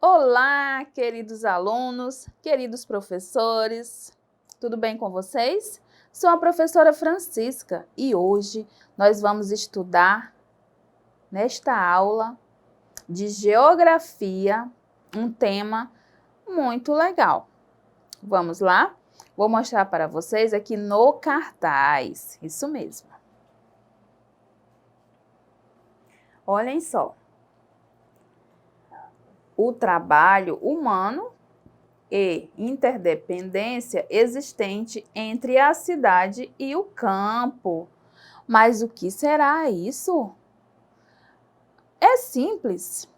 Olá, queridos alunos, queridos professores, tudo bem com vocês? Sou a professora Francisca e hoje nós vamos estudar, nesta aula de Geografia, um tema muito legal. Vamos lá? Vou mostrar para vocês aqui no cartaz, isso mesmo. Olhem só. O trabalho humano e interdependência existente entre a cidade e o campo. Mas o que será isso? É simples.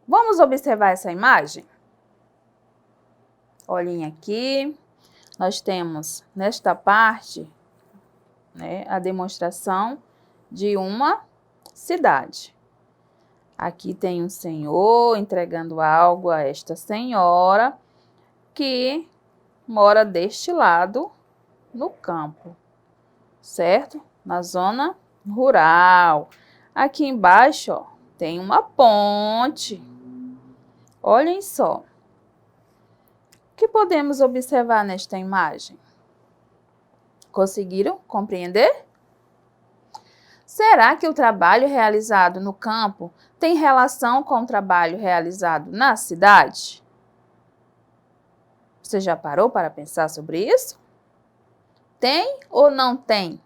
Vamos observar essa imagem? Olhem aqui, nós temos nesta parte, a demonstração de uma cidade. Aqui tem um senhor entregando algo a esta senhora que mora deste lado no campo, certo? Na zona rural. Aqui embaixo, ó, tem uma ponte. Olhem só. O que podemos observar nesta imagem? Conseguiram compreender? Será que o trabalho realizado no campo tem relação com o trabalho realizado na cidade? Você já parou para pensar sobre isso? Tem ou não tem?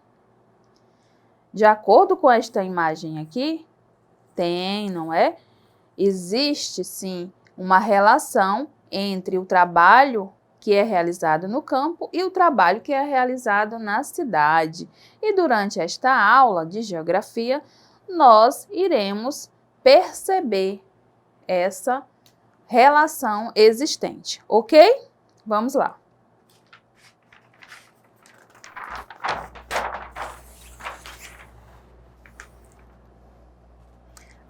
De acordo com esta imagem aqui, tem, não é? Existe sim uma relação entre o trabalho que é realizado no campo e o trabalho que é realizado na cidade. E durante esta aula de geografia, nós iremos perceber essa relação existente, ok? Vamos lá.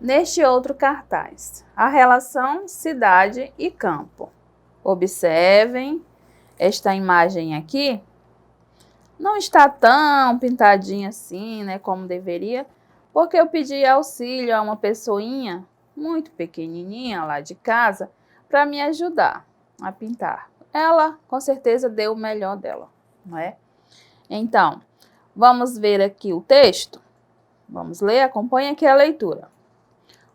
Neste outro cartaz, a relação cidade e campo. Observem, esta imagem aqui não está tão pintadinha assim, como deveria, porque eu pedi auxílio a uma pessoinha muito pequenininha lá de casa para me ajudar a pintar. Ela, com certeza, deu o melhor dela, não é? Então, vamos ver aqui o texto? Vamos ler? Acompanhe aqui a leitura.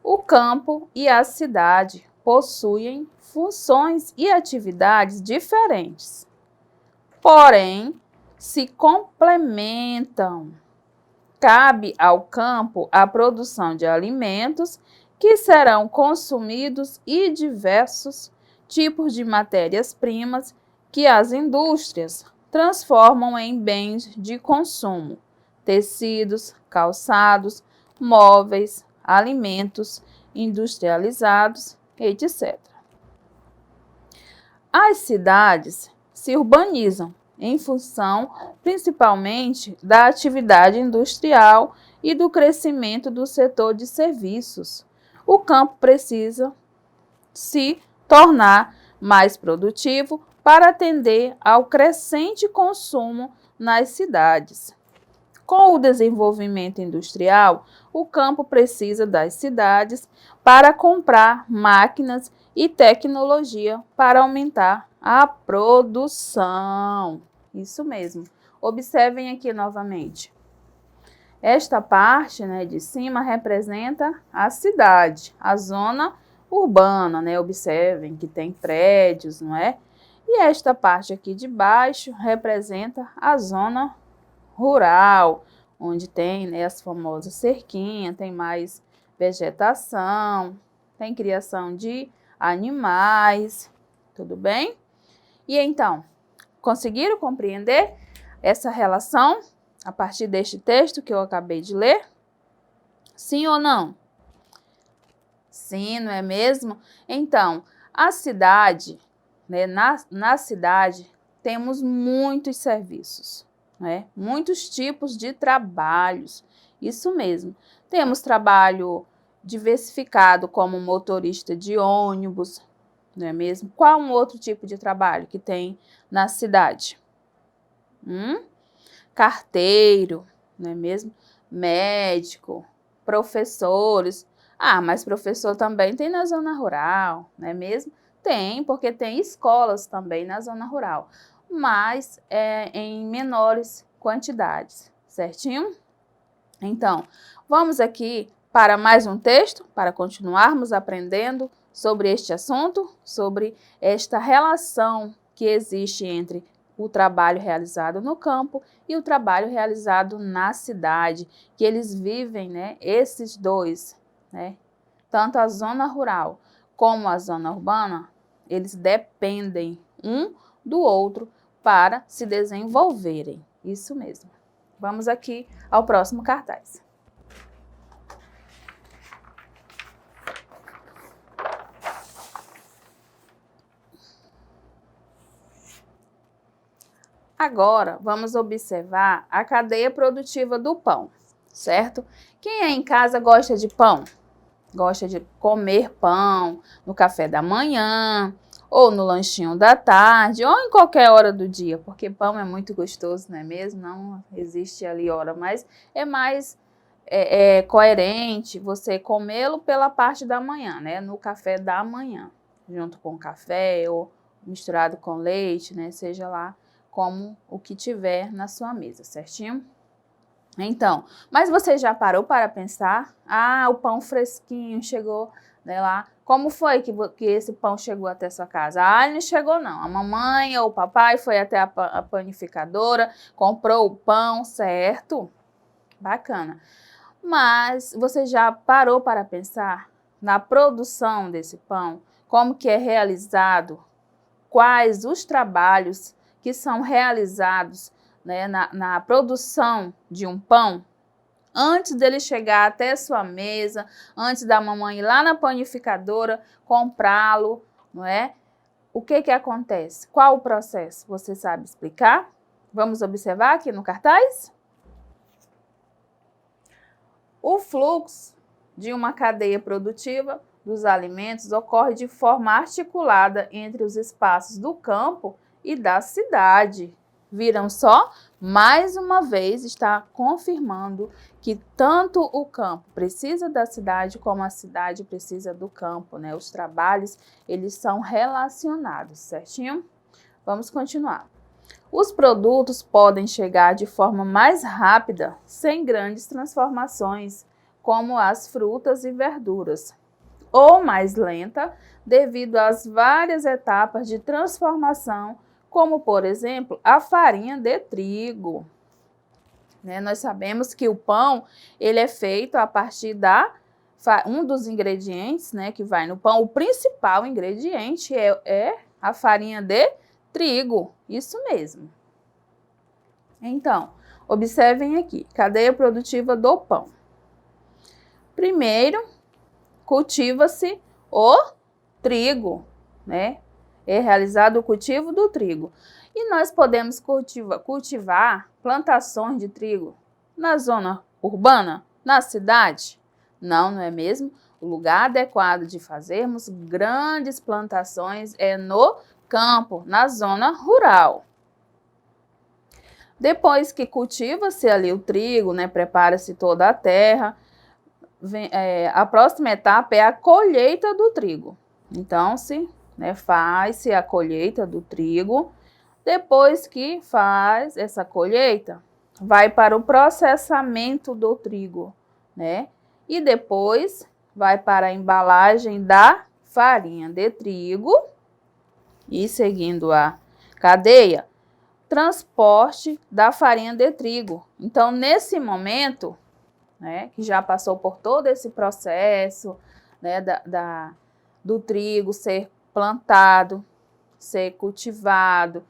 O campo e a cidade possuem funções e atividades diferentes, porém se complementam. Cabe ao campo a produção de alimentos que serão consumidos e diversos tipos de matérias-primas que as indústrias transformam em bens de consumo, tecidos, calçados, móveis, alimentos industrializados, etc. As cidades se urbanizam em função principalmente da atividade industrial e do crescimento do setor de serviços. O campo precisa se tornar mais produtivo para atender ao crescente consumo nas cidades. Com o desenvolvimento industrial, o campo precisa das cidades para comprar máquinas e tecnologia para aumentar a produção. Isso mesmo. Observem aqui novamente. Esta parte, de cima representa a cidade, a zona urbana, Observem que tem prédios, não é? E esta parte aqui de baixo representa a zona rural, onde tem as famosas cerquinhas, tem mais vegetação, tem criação de animais, tudo bem? E então, conseguiram compreender essa relação a partir deste texto que eu acabei de ler? Sim ou não? Sim, não é mesmo? Então, a cidade, na cidade, temos muitos serviços. Muitos tipos de trabalhos, isso mesmo. Temos trabalho diversificado como motorista de ônibus, não é mesmo? Qual um outro tipo de trabalho que tem na cidade? Carteiro, não é mesmo? Médico, professores, Ah, mas professor também tem na zona rural, não é mesmo? Tem, porque tem escolas também na zona rural, mas em menores quantidades, certinho? Então, vamos aqui para mais um texto, para continuarmos aprendendo sobre este assunto, sobre esta relação que existe entre o trabalho realizado no campo e o trabalho realizado na cidade, que eles vivem, né, esses dois, né, tanto a zona rural como a zona urbana, eles dependem um do outro para se desenvolverem. Isso mesmo. Vamos aqui ao próximo cartaz. Agora, vamos observar a cadeia produtiva do pão, certo? Quem aí em casa gosta de pão? Gosta de comer pão no café da manhã, ou no lanchinho da tarde, ou em qualquer hora do dia, porque pão é muito gostoso, não é mesmo? Não existe ali hora, mas é mais coerente você comê-lo pela parte da manhã, né? No café da manhã, junto com café ou misturado com leite, né? Seja lá como o que tiver na sua mesa, certinho? Então, mas você já parou para pensar? Ah, o pão fresquinho chegou, né, lá. Como foi que esse pão chegou até sua casa? Ah, ele não chegou não. A mamãe ou o papai foi até a panificadora, comprou o pão, certo? Bacana. Mas você já parou para pensar na produção desse pão? Como que é realizado? Quais os trabalhos que são realizados, né, na produção de um pão? Antes dele chegar até sua mesa, antes da mamãe ir lá na panificadora comprá-lo, não é? O que acontece? Qual o processo? Você sabe explicar? Vamos observar aqui no cartaz? O fluxo de uma cadeia produtiva dos alimentos ocorre de forma articulada entre os espaços do campo e da cidade. Viram só? Mais uma vez está confirmando que tanto o campo precisa da cidade como a cidade precisa do campo, né? Os trabalhos, eles são relacionados, certinho? Vamos continuar. Os produtos podem chegar de forma mais rápida, sem grandes transformações, como as frutas e verduras, ou mais lenta, devido às várias etapas de transformação, como, por exemplo, a farinha de trigo. Né? Nós sabemos que o pão ele é feito a partir um dos ingredientes, né, que vai no pão, o principal ingrediente é a farinha de trigo, isso mesmo. Então, observem aqui, cadeia produtiva do pão. Primeiro, cultiva-se o trigo, né? É realizado o cultivo do trigo. E nós podemos cultivar plantações de trigo na zona urbana, na cidade? Não, não é mesmo? O lugar adequado de fazermos grandes plantações é no campo, na zona rural. Depois que cultiva-se ali o trigo, né, prepara-se toda a terra, a próxima etapa é a colheita do trigo. Então, faz-se a colheita do trigo. Depois que faz essa colheita, vai para o processamento do trigo, né? E depois vai para a embalagem da farinha de trigo e, seguindo a cadeia, transporte da farinha de trigo. Então, nesse momento, né, que já passou por todo esse processo, né, do trigo ser plantado, ser cultivado,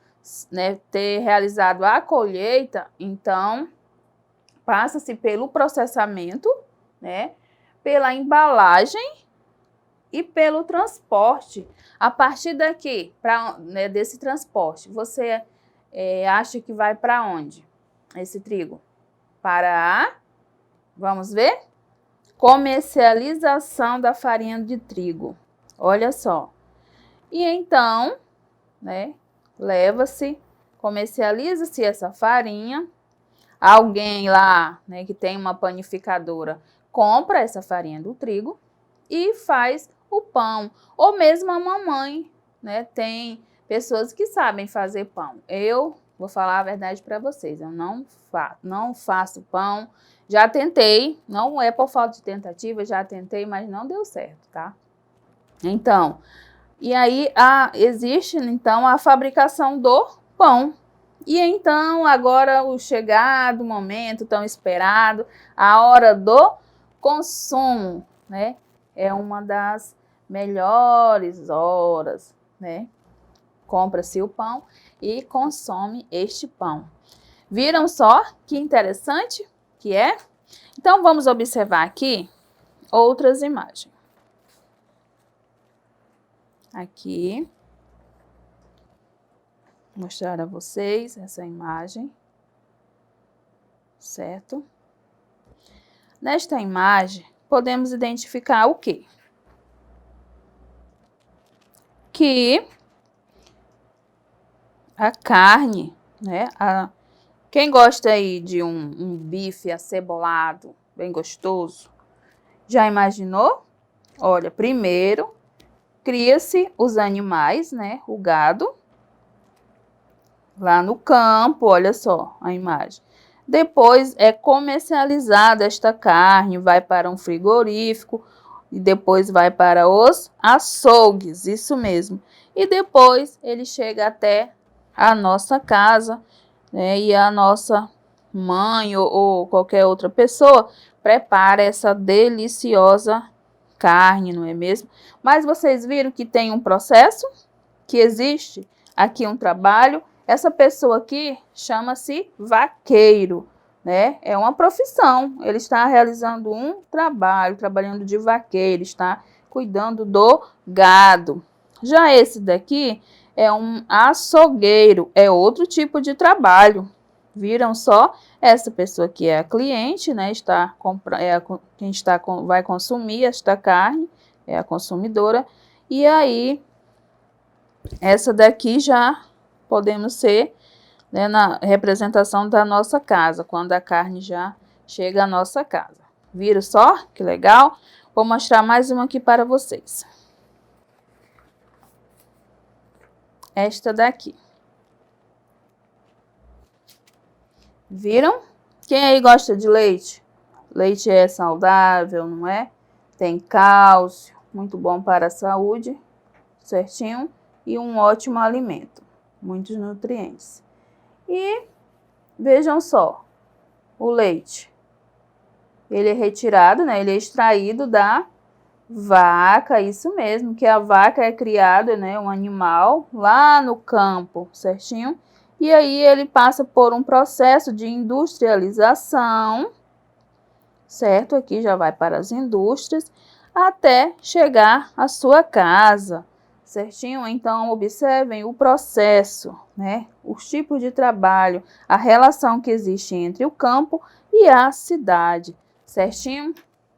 né, ter realizado a colheita, então passa-se pelo processamento, né, pela embalagem e pelo transporte. A partir daqui, né, desse transporte, você acha que vai para onde esse trigo? Para vamos ver? Comercialização da farinha de trigo. Olha só. E então, né, comercializa-se essa farinha. Alguém lá, né, que tem uma panificadora, compra essa farinha do trigo, e faz o pão. Ou mesmo a mamãe, né? Tem pessoas que sabem fazer pão. Eu vou falar a verdade para vocês, eu não faço pão. Já tentei, não é por falta de tentativa, já tentei, mas não deu certo, tá? Então, e aí existe então a fabricação do pão. E então, agora o chegado momento tão esperado, a hora do consumo, né? É uma das melhores horas, né? Compra-se o pão e consome este pão. Viram só que interessante que é? Então, vamos observar aqui outras imagens. Aqui, vou mostrar a vocês essa imagem, certo? Nesta imagem, podemos identificar o quê? Que a carne, né? Quem gosta aí de um bife acebolado, bem gostoso, já imaginou? Olha, primeiro cria-se os animais, né? O gado, lá no campo, olha só a imagem. Depois é comercializada esta carne, vai para um frigorífico e depois vai para os açougues, isso mesmo. E depois ele chega até a nossa casa, né, e a nossa mãe ou qualquer outra pessoa prepara essa deliciosa carne, não é mesmo? Mas vocês viram que tem um processo, que existe aqui um trabalho. Essa pessoa aqui chama-se vaqueiro, né? É uma profissão, ele está realizando um trabalho, trabalhando de vaqueiro, está cuidando do gado. Já esse daqui é um açougueiro, é outro tipo de trabalho. Viram só? Essa pessoa aqui é a cliente, né? Está quem vai consumir esta carne, é a consumidora. E aí, essa daqui já podemos ser, né, na representação da nossa casa, quando a carne já chega à nossa casa. Viram só? Que legal? Vou mostrar mais uma aqui para vocês. Esta daqui. Viram? Quem aí gosta de leite? Leite é saudável, não é? Tem cálcio, muito bom para a saúde, certinho? E um ótimo alimento, muitos nutrientes. E vejam só, o leite, ele é retirado, né? Ele é extraído da vaca, isso mesmo, que a vaca é criada, né? Um animal lá no campo, certinho? E aí ele passa por um processo de industrialização, certo? Aqui já vai para as indústrias, até chegar à sua casa, certinho? Então, observem o processo, né? Os tipos de trabalho, a relação que existe entre o campo e a cidade, certinho?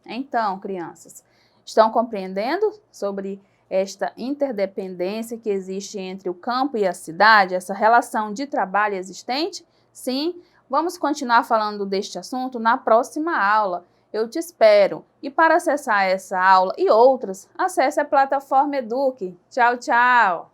Então, crianças, estão compreendendo sobre esta interdependência que existe entre o campo e a cidade, essa relação de trabalho existente? Sim? Vamos continuar falando deste assunto na próxima aula. Eu te espero. E para acessar essa aula e outras, acesse a plataforma Eduque. Tchau, tchau!